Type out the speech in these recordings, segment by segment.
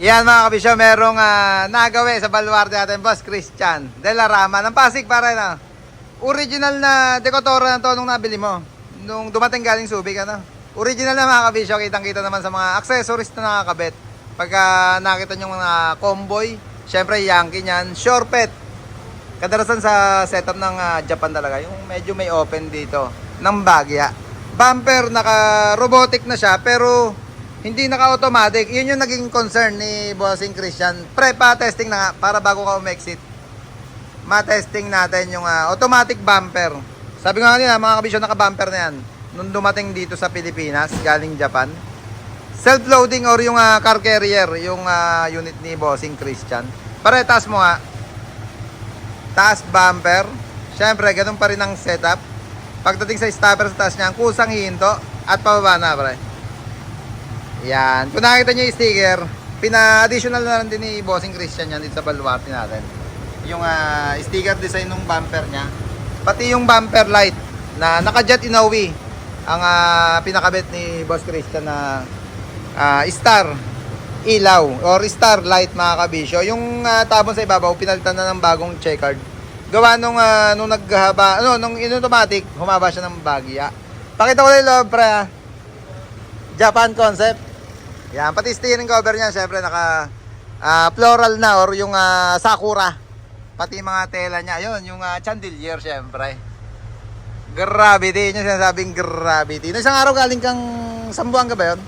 Yan mga kabisyo, merong nagawi sa baluarte natin, Boss Christian de la Rama ng Pasig para na. Original na dekotora na to nung nabili mo. Nung dumating galing Subic, ano? Original na mga kabisyo, kitang-kita naman sa mga accessories na nakakabit. Pagka nakita nyo mga comboy, syempre Yankee niyan, sure pet. Kadalasan sa setup ng Japan talaga, yung medyo may open dito, ng bagya. Bumper, naka-robotic na siya, pero hindi naka-automatic. Yun yung naging concern ni Bossing Christian. Pa-testing na nga, para bago ka umexit. Ma-testing natin yung automatic bumper. Sabi ko nga nila, mga kabisyo, naka-bumper na yan. Nung dumating dito sa Pilipinas, galing Japan. Self-loading or yung car carrier, yung unit ni Bossing Christian. Pare, taas mo nga. Taas bumper. Siyempre, ganun pa rin ang setup. Pagdating sa stopper sa taas niya, kusang hihinto at pababa na, pare. Yan. Kung nakita nyo yung sticker, pina-additional na lang din ni Bossing Christian yan dito sa baluarte natin. Yung sticker design ng bumper niya. Pati yung bumper light na naka-jet Inoue ang pinakabit ni Boss Christian na star ilaw or star light mga kabisyo. Yung tabon sa ibabaw, pinalitan na ng bagong checkered. Gawa nung naghaba, nung in-automatic, humaba siya ng bagya. Pakita ko lang yung loob, pre. Japan concept. Yan, pati steering cover niya, syempre naka floral na or yung sakura. Pati mga tela niya, yun, yung chandelier syempre. Gravity, yun yung sinasabing gravity. Noong isang araw galing kang Sambuanga ba yun?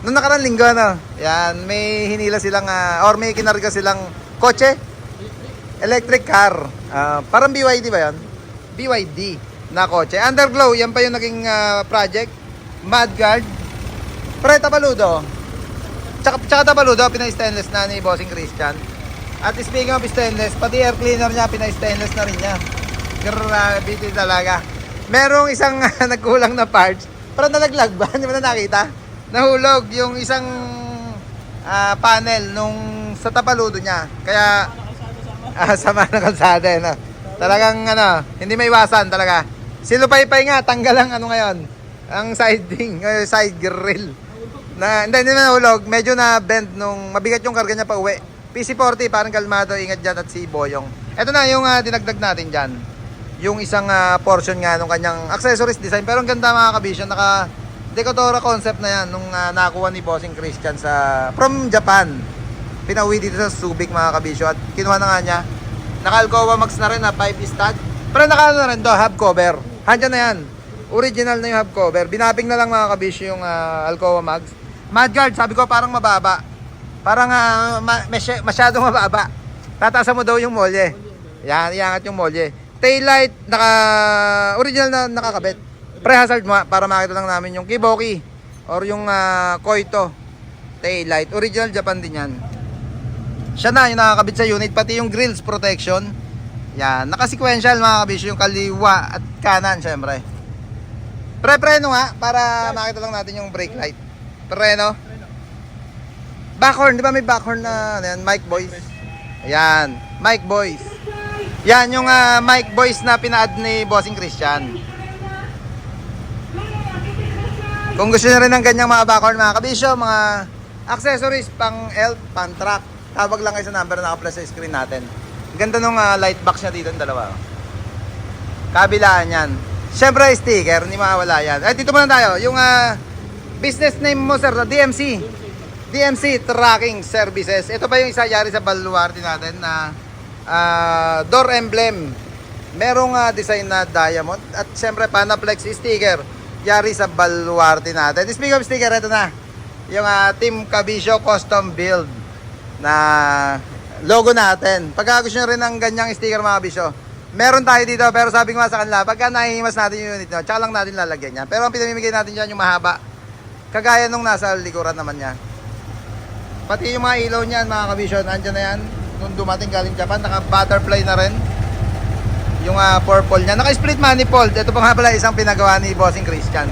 Noong nakarang linggo, no? Yan, may hinila silang, or may kinarga silang kotse. Electric car. Parang BYD ba yun? BYD na kotse. Underglow, yan pa yung naging project. Mudguard. Pre, tapaludo. Tsaka tapaludo, pinay-stainless na ni Bossing Christian. At speaking of stainless, pati air cleaner niya, pinay-stainless na rin niya. Gravity talaga. Merong isang nagkulang na parts. Pero nalaglag ba? Hindi mo na nakita? Nahulog yung isang panel nung sa tapaludo niya. Kaya, sama na kalsada. No? Talagang, hindi may iwasan talaga. Silupay-pay nga, tanggal ang ngayon. Ang siding, side grill. Hindi na nahulog. Medyo na bend nung mabigat yung karga niya pa uwi. PC40, parang kalmado, ingat dyan at si Boyong. Ito na yung dinagdag natin dyan. Yung isang portion nga nung kanyang accessories design. Pero ang ganda mga kabisyon, naka dekotora concept na yan nung nakuha ni Bossing Christian from Japan. Pinauwi dito sa Subic mga kabisyo at kinuha na nga niya. Naka Alcoa Max na rin na 5 stud. Pero naka na rin do, hub cover. Handyan na yan. Original na yung hub cover. Binaping na lang mga kabisyo yung Alcoa Max. Mudguard, sabi ko parang mababa. Parang masyadong mababa. Tatasan mo daw yung molye. Yan, iangat yung molye. Taillight, original na nakakabit. Pre-hazard mo para makita lang namin yung Kiboki or yung Koito taillight. Original Japan din yan. Siya na yung nakakabit sa unit. Pati yung grills protection. Yan, naka-sequential mga kabisyo yung kaliwa at kanan syempre. Pre-preno nga para makita lang natin yung brake light. Preno. Backhorn, di ba may backhorn na mic voice? Ayan, mic voice. Yan yung mic voice na pina-add ni Bossing Christian. Kung gusto nyo rin ng ganyang mga backhorn mga kabisyo, mga accessories pang elf, pang truck, tawag lang kayo sa number na naka-plus sa screen natin. Ganda nung light box niya dito, dalawa. Kabilaan yan. Siyempre sticker, hindi mawala yan. Dito muna tayo, yung business name mo sir, DMC. DMC Tracking Services. Ito pa yung isa yari sa baluarte natin na door emblem. Merong design na diamond at siyempre Panaplex sticker. Yari sa baluarte natin. Speaking of sticker, ito na. Yung Team Kabisyo Custom Build na logo natin. Pagka gusto nyo rin ng ganyang sticker mga kabisyo, meron tayo dito. Pero sabi ko nga sa kanila, pagka nahihimas natin yung unit nyo, tsaka lang natin lalagyan yan. Pero ang pinamimigay natin dyan yung mahaba. Kagaya nung nasa likuran naman niya. Pati yung mga ilaw niyan mga kabisyo, andyan na yan. Nung dumating galing Japan, naka-butterfly na rin. Yung purple niya. Naka-split manifold. Ito pa nga pala isang pinagawa ni Bossing Christian.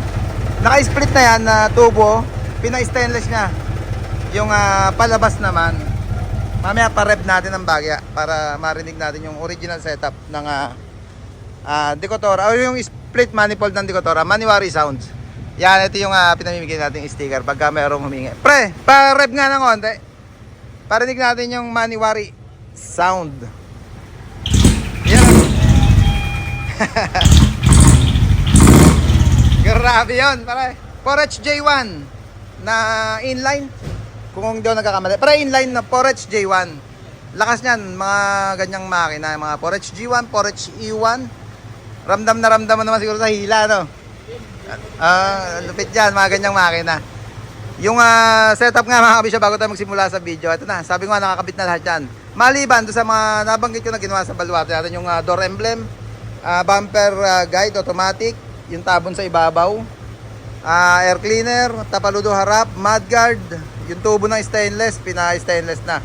Naka-split na yan na tubo. Pina-stainless niya. Yung palabas naman. Mamaya pa-rev natin ang bagya para marinig natin yung original setup ng dekotora. O yung split manifold ng dekotora. Maniwari sounds. Yan, ito yung pinamimigay nating sticker pagka mayroong humingi. Pre, pa-rev nga ng konti. Parinig natin yung Maniwari sound. Yan. Grabe yun, pare. 4HJ1 na inline. Kung hindi ako nagkakamali. Pero inline na 4HJ1. Lakas niyan, mga ganyang makina. Mga 4HG1, 4HE1. Ramdam na ramdam mo naman siguro sa hila, no? Lupit yan, mga ganyang makina. Yung setup nga mga kabisyo, bago tayo magsimula sa video, ito na, sabi ko nga nakakabit na lahat yan. Maliban doon sa mga nabanggit ko na ginawa sa baluarte natin, yung door emblem, bumper guide, automatic, yung tabon sa ibabaw, air cleaner, tapaludo harap, mudguard, yung tubo ng stainless, pina-stainless na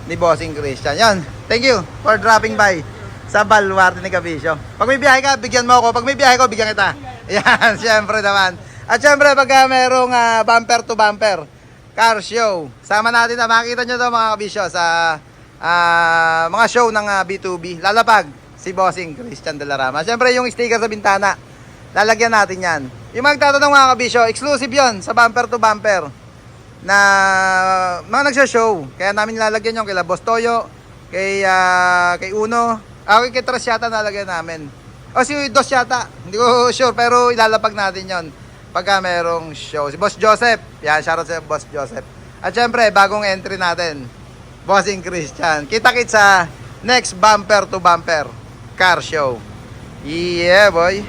ni Bossing Christian. Yan, thank you for dropping by sa baluarte ni Kabisyo. Pag may biyahe ka, bigyan mo ako. Pag may biyahe ko, bigyan kita. Yan, syempre naman. At syempre, pag merong bumper to bumper car show, sama natin na makita nyo to mga Kabisyo sa mga show ng B2B. Lalapag si Bossing Christian de la Rama. Syempre, yung sticker sa bintana, lalagyan natin yan. Yung magtatanong mga Kabisyo, exclusive yon sa bumper to bumper na mga nagsha-show. Kaya namin nilalagyan yung kila Boss Toyo, kay Uno, kay Tres yata nalagyan namin. O si Dos yata, hindi ko sure, pero ilalapag natin yon pagka merong show. Si Boss Joseph, yan, shoutout sa Boss Joseph. At syempre, bagong entry natin, Bossing Christian. Kita-kits sa next bumper to bumper car show. Yeah, boy.